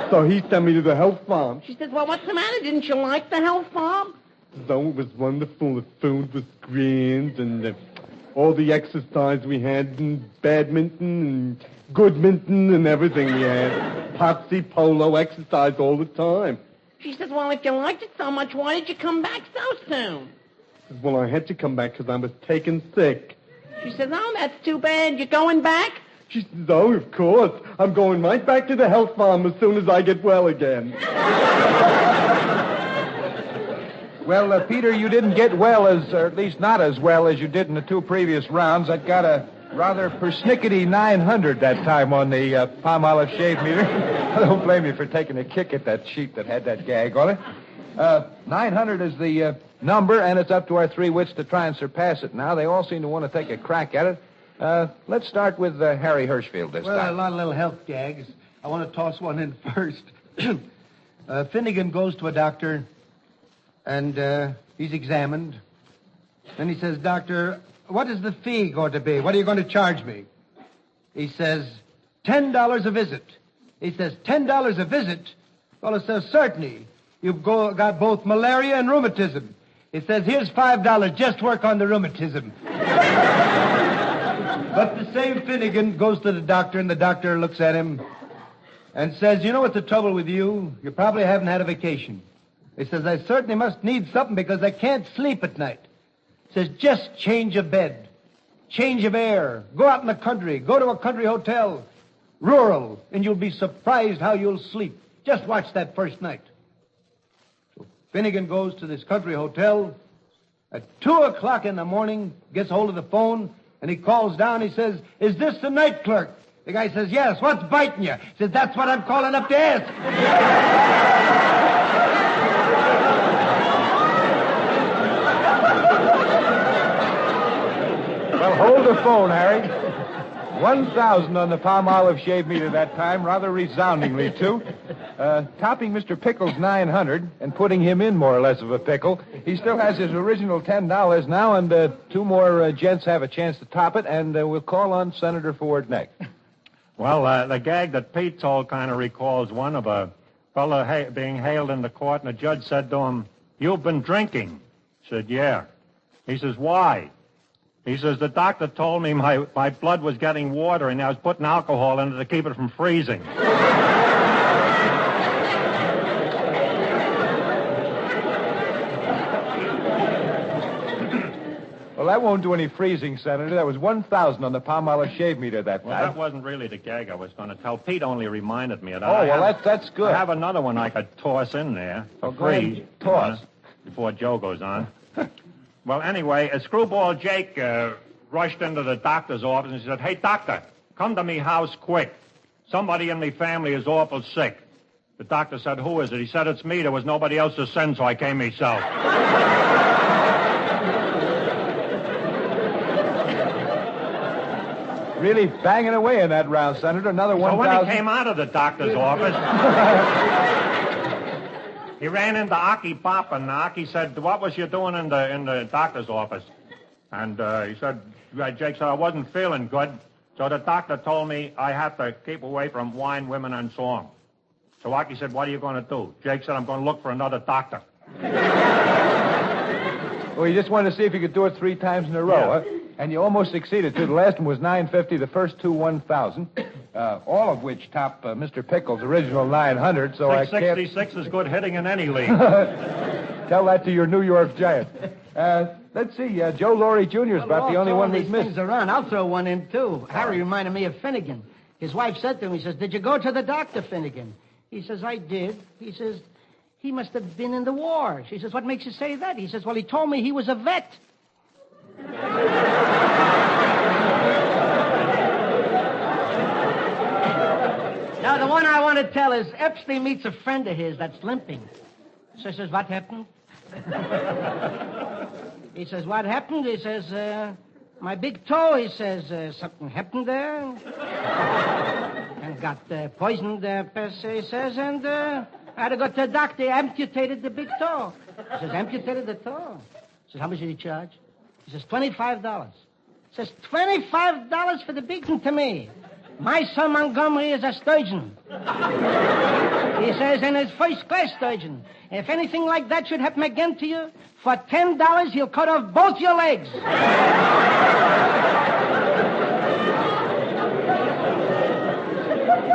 So he sent me to the health farm. She says, well, what's the matter? Didn't you like the health farm? So it was wonderful. The food was grand, and all the exercise we had, and badminton, and goodminton, and everything we had. Popsy, polo, exercise all the time. She says, well, if you liked it so much, why did you come back so soon? Well, I had to come back because I was taken sick. She says, oh, that's too bad. You going back? She says, oh, of course. I'm going right back to the health farm as soon as I get well again. Well, Peter, you didn't get well or at least not as well as you did in the two previous rounds. I got a rather persnickety 900 that time on the Palmolive shave meter. I don't blame you for taking a kick at that sheet that had that gag on it. 900 is the number, and it's up to our three wits to try and surpass it now. They all seem to want to take a crack at it. Let's start with Harry Hirschfield this time. Well, a lot of little health gags. I want to toss one in first. Finnegan goes to a doctor, and he's examined. Then he says, Doctor, what is the fee going to be? What are you going to charge me? He says, $10 a visit. He says, $10 a visit? Well, it says, certainly. You've got both malaria and rheumatism. It says, here's $5, just work on the rheumatism. But the same Finnegan goes to the doctor, and the doctor looks at him and says, you know what's the trouble with you? You probably haven't had a vacation. He says, I certainly must need something because I can't sleep at night. He says, just change of bed, change of air, go out in the country, go to a country hotel, rural, and you'll be surprised how you'll sleep. Just watch that first night. So Finnegan goes to this country hotel. At 2 o'clock in the morning, gets hold of the phone, and he calls down. He says, is this the night clerk? The guy says, yes. What's biting you? He says, that's what I'm calling up to ask. Well, hold the phone, Harry. 1,000 on the Palmolive shave meter that time, rather resoundingly, too. Topping Mr. Pickle's 900 and putting him in more or less of a pickle. He still has his original $10 now, and two more gents have a chance to top it, and we'll call on Senator Ford next. Well, the gag that Pete told kind of recalls one of a fellow being hailed in the court, and the judge said to him, you've been drinking. He said, yeah. He says, why? He says, the doctor told me my blood was getting water, and I was putting alcohol in it to keep it from freezing. Well, that won't do any freezing, Senator. That was 1,000 on the Palmolive shave meter that time. Well, that wasn't really the gag I was going to tell. Pete only reminded me of that. Oh, well, that's good. I have another one I could toss in there for go ahead. free. Toss. Before Joe goes on. Well, anyway, a screwball Jake rushed into the doctor's office and said, hey, doctor, come to me house quick. Somebody in me family is awful sick. The doctor said, who is it? He said, it's me. There was nobody else to send, so I came myself. Really banging away in that round, Senator. Another 1,000. So when he came out of the doctor's office, he ran into Aki Papa. Aki said, what was you doing in the doctor's office? And he said, Jake said, I wasn't feeling good. So the doctor told me I have to keep away from wine, women, and song. So Aki said, what are you going to do? Jake said, I'm going to look for another doctor. Well, you just wanted to see if you could do it 3 times in a row, Yeah. huh? And you almost succeeded, too. The last one was 950, the first two 1,000, all of which top Mr. Pickle's original 900, so I can't... 666 is good hitting in any league. Tell that to your New York Giants. Let's see, Joe Laurie Jr. is about the only one we've missed. Things around. I'll throw one in, too. Harry reminded me of Finnegan. His wife said to him, he says, did you go to the doctor, Finnegan? He says, I did. He says, he must have been in the war. She says, what makes you say that? He says, well, he told me he was a vet. Now, the one I want to tell is Epstein meets a friend of his that's limping. So he says, what happened? He says, what happened? He says, my big toe. He says, something happened there. And got poisoned, he says, and I had to go to the doctor. They amputated the big toe. He says, amputated the toe? He says, how much did he charge? He says, $25. He says, $25 for the big one to me. My son Montgomery is a sturgeon. He says, and his first class surgeon. If anything like that should happen again to you, for $10, he'll cut off both your legs.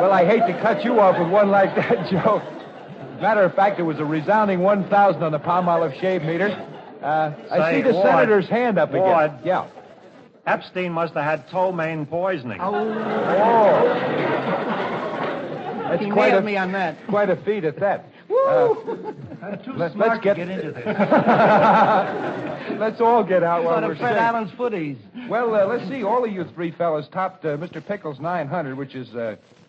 Well, I hate to cut you off with one like that, Joe. Matter of fact, it was a resounding 1,000 on the Palmolive shave meter. I see the Ward, senator's hand up again. Ward. Yeah. Epstein must have had ptomaine poisoning. Oh. That's He quite nailed me on that. Quite a feat at that. I'm too Let's smart get to get into this. Let's all get out while Sort we're of Fred sick. Allen's footies. Well, let's see. All of you three fellas topped Mr. Pickles' 900, which is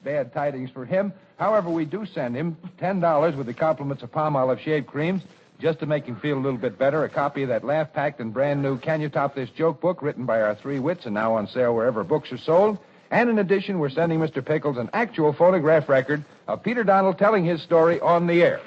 bad tidings for him. However, we do send him $10 with the compliments of Palmolive shave creams, just to make him feel a little bit better. A copy of that laugh-packed and brand-new Can You Top This Joke book, written by our three wits and now on sale wherever books are sold. And in addition, we're sending Mr. Pickles an actual phonograph record of Peter Donald telling his story on the air.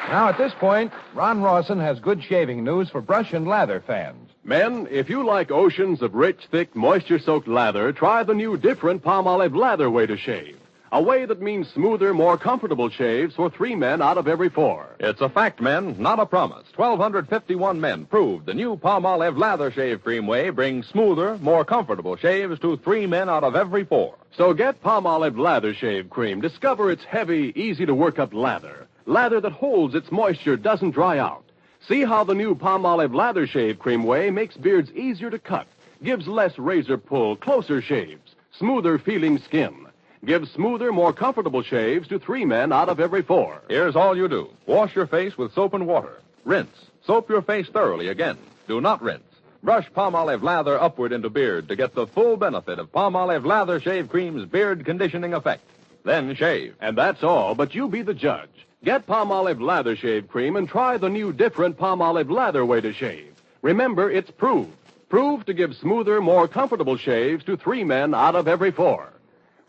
Now, at this point, Ron Rawson has good shaving news for brush and lather fans. Men, if you like oceans of rich, thick, moisture-soaked lather, try the new different Palmolive lather way to shave. A way that means smoother, more comfortable shaves for 3 men out of every 4. It's a fact, men, not a promise. 1,251 men proved the new Palmolive Lather Shave Cream Way brings smoother, more comfortable shaves to 3 men out of every 4. So get Palmolive Lather Shave Cream. Discover its heavy, easy-to-work-up lather. Lather that holds its moisture, doesn't dry out. See how the new Palmolive Lather Shave Cream Way makes beards easier to cut, gives less razor pull, closer shaves, smoother feeling skin. Gives smoother, more comfortable shaves to 3 men out of every 4. Here's all you do. Wash your face with soap and water. Rinse. Soap your face thoroughly again. Do not rinse. Brush Palmolive Lather upward into beard to get the full benefit of Palmolive Lather Shave Cream's beard conditioning effect. Then shave. And that's all, but you be the judge. Get Palmolive Lather Shave Cream and try the new different Palmolive Lather way to shave. Remember, it's proved. Proved to give smoother, more comfortable shaves to 3 men out of every 4.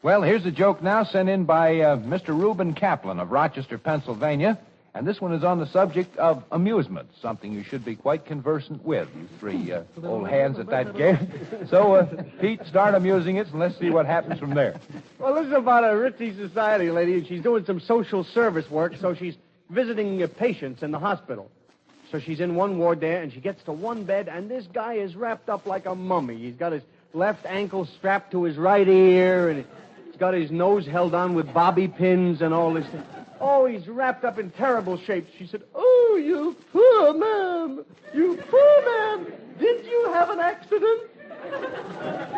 Well, here's a joke now sent in by Mr. Reuben Kaplan of Rochester, Pennsylvania. And this one is on the subject of amusement, something you should be quite conversant with, you three old hands at that game. So, Pete, start amusing us, and let's see what happens from there. Well, this is about a ritzy society lady, and she's doing some social service work, so she's visiting patients in the hospital. So she's in one ward there, and she gets to one bed, and this guy is wrapped up like a mummy. He's got his left ankle strapped to his right ear, and he's got his nose held on with bobby pins and all this. Oh, he's wrapped up in terrible shape. She said, "Oh, you poor man. You poor man. Did you have an accident?"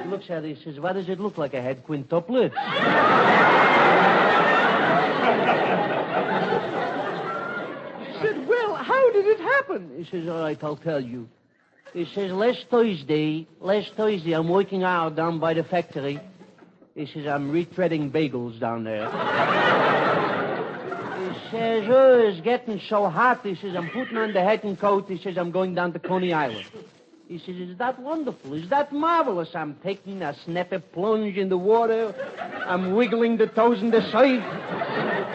He looks at it, he says, "Why does it look like I had quintuplets?" She said, "Well, how did it happen?" He says, "All right, I'll tell you." He says, last Thursday, I'm working out down by the factory. He says, I'm retreading bagels down there. He says, oh, it's getting so hot. He says, I'm putting on the hat and coat. He says, I'm going down to Coney Island. He says, is that wonderful? Is that marvelous? I'm taking a snappy plunge in the water. I'm wiggling the toes in the side.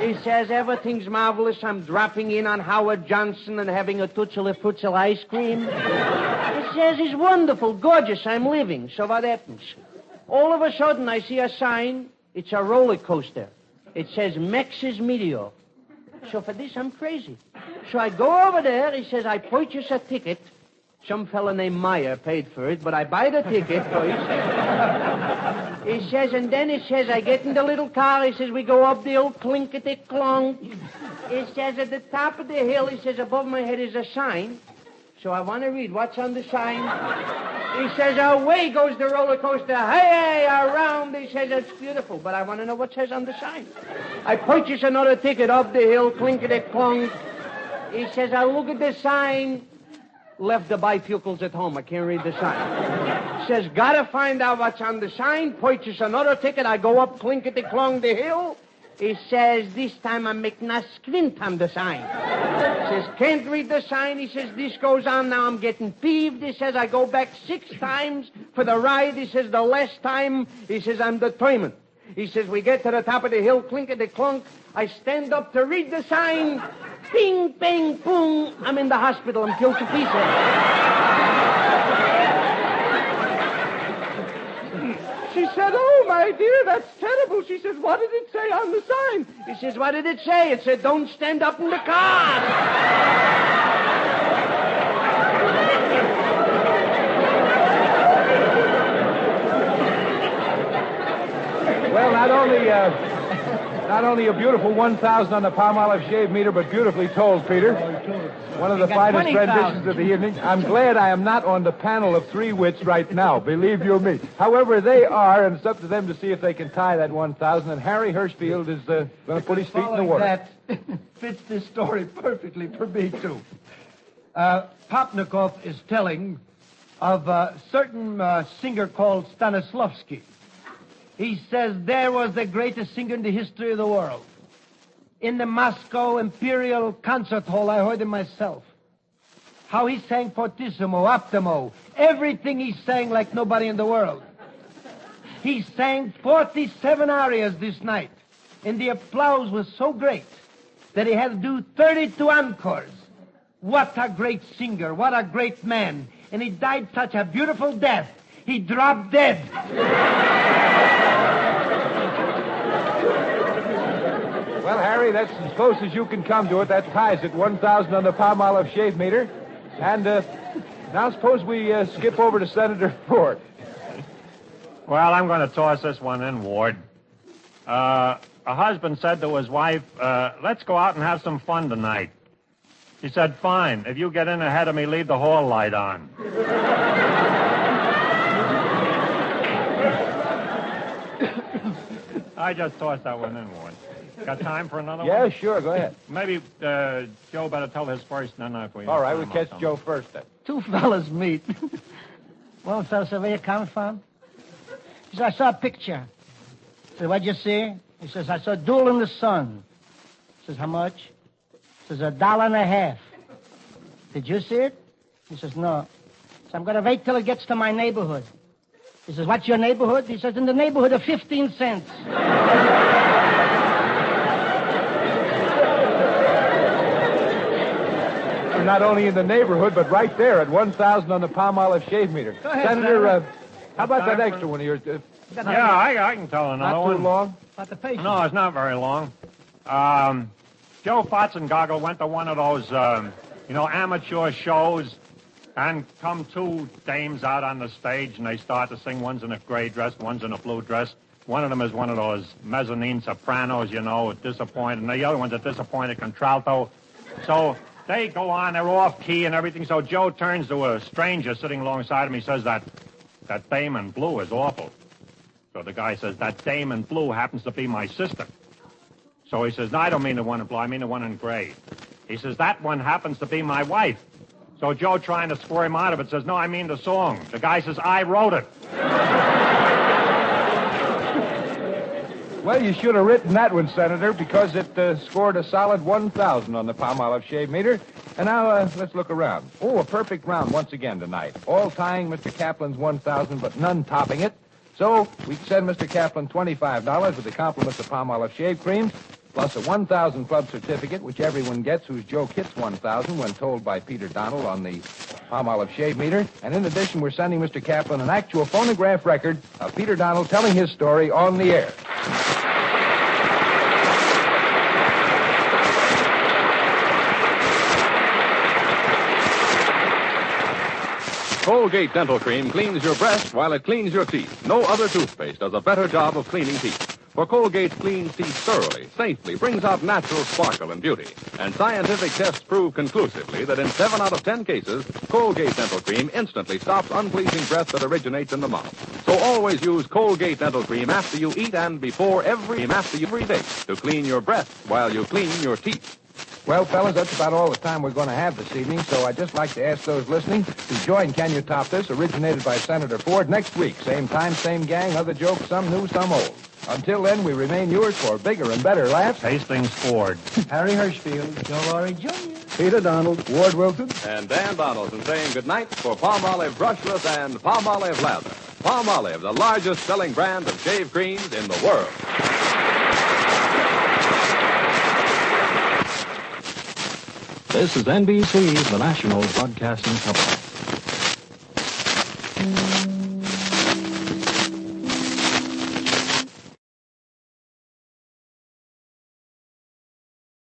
He says, everything's marvelous. I'm dropping in on Howard Johnson and having a Tootsie-Fruitsel ice cream. He says, it's wonderful, gorgeous. I'm living. So what happens? All of a sudden, I see a sign. It's a roller coaster. It says, Max's Meteor. So for this, I'm crazy. So I go over there. He says, I purchase a ticket. Some fella named Meyer paid for it, but I buy the ticket first. He says, and then it says, I get in the little car. He says, we go up the old clinkety-clonk. He says, at the top of the hill, he says, above my head is a sign. So I want to read what's on the sign. He says, away goes the roller coaster. Hey, around. He says, it's beautiful, but I want to know what says on the sign. I purchase another ticket up the hill, clinkety-clonk. He says, I look at the sign. Left the bifocals at home. I can't read the sign. Says, gotta find out what's on the sign. Purchase another ticket. I go up clinkety-clong the hill. He says, this time I'm making a squint on the sign. Says, can't read the sign. He says, this goes on now. I'm getting peeved. He says, I go back 6 times for the ride. He says, the last time, he says, I'm determined. He says, we get to the top of the hill, clinkety-clonk. I stand up to read the sign. Bing, bang, boom. I'm in the hospital. I'm killed to pieces. said, oh, my dear, that's terrible. She says, what did it say on the sign? He says, what did it say? It said, don't stand up in the car. Well, not only a beautiful 1,000 on the Palmolive shave meter, but beautifully told, Peter. One of the finest 20,000. renditions of the evening. I'm glad I am not on the panel of three wits right now, believe you me. However, they are, and it's up to them to see if they can tie that 1,000, and Harry Hirschfield is going to put his feet in the water. That fits this story perfectly for me, too. Popnikov is telling of a certain singer called Stanislavski. He says there was the greatest singer in the history of the world. In the Moscow Imperial Concert Hall, I heard him myself. How he sang fortissimo, optimo, everything he sang like nobody in the world. He sang 47 arias this night, and the applause was so great that he had to do 32 encores. What a great singer, what a great man. And he died such a beautiful death. He dropped dead. Well, Harry, that's as close as you can come to it. That ties it, 1,000 on the Palmolive shave meter. And now suppose we skip over to Senator Ford. Well, I'm going to toss this one in, Ward. A husband said to his wife, let's go out and have some fun tonight. She said, fine. If you get in ahead of me, leave the hall light on. I just tossed that one in, Ward. Got time for another one? Yeah, sure, go ahead. Maybe Joe better tell his first, then if we... All right, we'll catch Joe first then. Two fellas meet. One fella said, where you come from? He said, I saw a picture. I said, what'd you see? He says, I saw Duel in the Sun. He says, how much? He says, $1.50. Did you see it? He says, no. So I'm going to wait till it gets to my neighborhood. He says, what's your neighborhood? He says, in the neighborhood of 15 cents. Not only in the neighborhood, but right there at 1,000 on the Palmolive shave meter. Go ahead, Senator, how about that extra one of yours? Yeah, I can tell another Not one. too long? About the patient. No, it's not very long. Joe Fotzengoggle went to one of those, amateur shows, and come two dames out on the stage, and they start to sing. One's in a gray dress, one's in a blue dress. One of them is one of those mezzanine sopranos, disappointed, and the other one's a disappointed contralto. So they go on, they're off key and everything. So Joe turns to a stranger sitting alongside him. He says, that dame in blue is awful. So the guy says, that dame in blue happens to be my sister. So he says, no, I don't mean the one in blue, I mean the one in gray. He says, that one happens to be my wife. So Joe, trying to square him out of it, says, no, I mean the song. The guy says, I wrote it. Well, you should have written that one, Senator, because it scored a solid 1,000 on the Palmolive shave meter. And now, let's look around. Oh, a perfect round once again tonight. All tying Mr. Kaplan's 1,000, but none topping it. So, we send Mr. Kaplan $25 with the compliments of Palmolive shave creams, plus a 1,000 club certificate, which everyone gets whose joke hits 1,000 when told by Peter Donald on the Palmolive shave meter. And in addition, we're sending Mr. Kaplan an actual phonograph record of Peter Donald telling his story on the air. Colgate Dental Cream cleans your breath while it cleans your teeth. No other toothpaste does a better job of cleaning teeth. For Colgate cleans teeth thoroughly, safely, brings out natural sparkle and beauty. And scientific tests prove conclusively that in 7 out of 10 cases, Colgate Dental Cream instantly stops unpleasing breath that originates in the mouth. So always use Colgate Dental Cream after you eat and before every day to clean your breath while you clean your teeth. Well, fellas, that's about all the time we're going to have this evening, so I'd just like to ask those listening to join Can You Top This, originated by Senator Ford, next week. Same time, same gang, other jokes, some new, some old. Until then, we remain yours for bigger and better laughs. Hastings Ford. Harry Hirschfield. Joe Laurie Jr. Peter Donald. Ward Wilson. And Dan Donaldson saying goodnight for Palmolive Brushless and Palmolive Lather. Palmolive, the largest selling brand of shave creams in the world. This is NBC, the National Broadcasting Company.